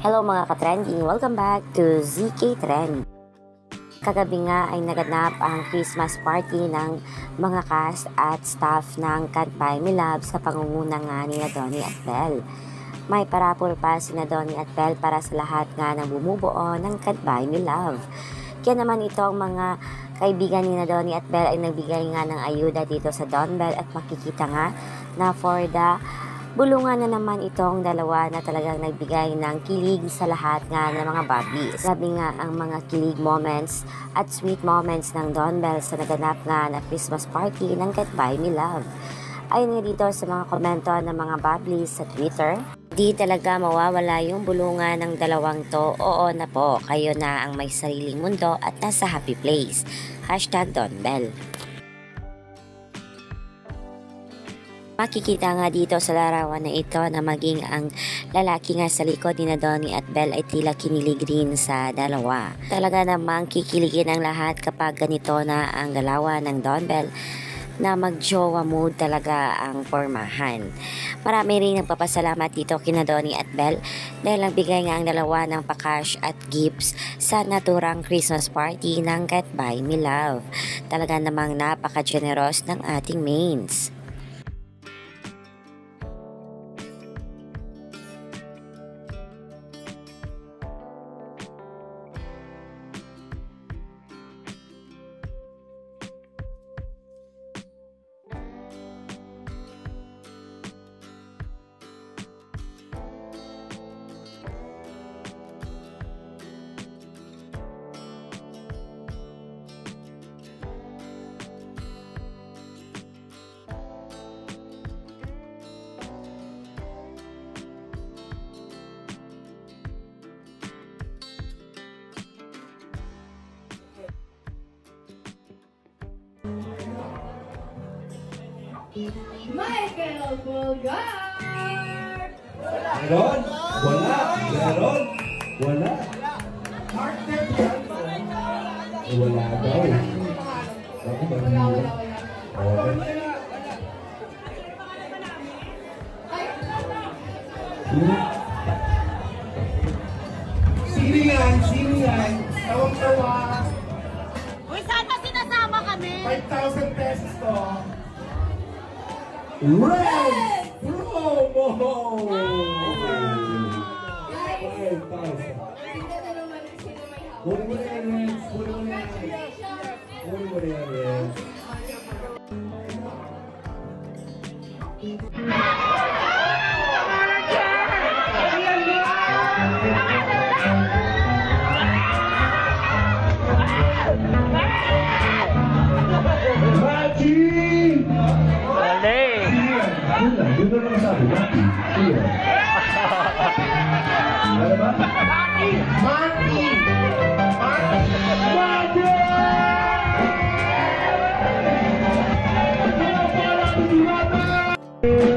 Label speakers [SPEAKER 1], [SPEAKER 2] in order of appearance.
[SPEAKER 1] Hello mga ka-trending! Welcome back to ZK Trend. Kagabi nga ay naganap ang Christmas party ng mga cast at staff ng Can't Buy Me Love sa pangunguna nga ni Donnie at Belle. May parapol pa si Donnie at Belle para sa lahat nga ng bumubuo ng Can't Buy Me Love. Kaya naman itong mga kaibigan ni Donnie at Belle ay nagbigay nga ng ayuda dito sa Don Bell at makikita nga na for the bulungan na naman itong dalawa na talagang nagbigay ng kilig sa lahat nga ng mga Bobbies. Sabi nga ang mga kilig moments at sweet moments ng Don Bell sa naganap nga na Christmas party ng Can't Buy Me Love. Ayon nga dito sa mga komento ng mga Bobbies sa Twitter, di talaga mawawala yung bulungan ng dalawang to. Oo na po, kayo na ang may sariling mundo at nasa happy place. #Don Bell. Makikita nga dito sa larawan na ito na maging ang lalaki nga sa likod ni Donnie at Belle ay tila kinilig rin sa dalawa. Talaga namang kikiligin ang lahat kapag ganito na ang galawan ng Don Bell na mag-jowa mood talaga ang pormahan. Marami rin nagpapasalamat dito kina Donnie at Belle dahil nagbigay nga ang dalawa ng pa-cash at gifts sa naturang Christmas party ng Can't Buy Me Love. Talaga namang napaka-generous ng ating mains.
[SPEAKER 2] Michael Bogart!
[SPEAKER 3] Meron? Wala. Meron? Wala. Wala daw. Ako ba niyo?
[SPEAKER 4] Sino yan? Sino yan? Tawang-tawa.
[SPEAKER 2] Uy, saan pa sinasama kami?
[SPEAKER 4] 5,000 pesos to.
[SPEAKER 3] Red promo! Huli mo na yan, Reds. Huli mo na yan. Huli mo na yan, Reds. Yun na lang sabi, Mati. Iya. Ano ba? Mati! Mati! Mati! Mati! Mati!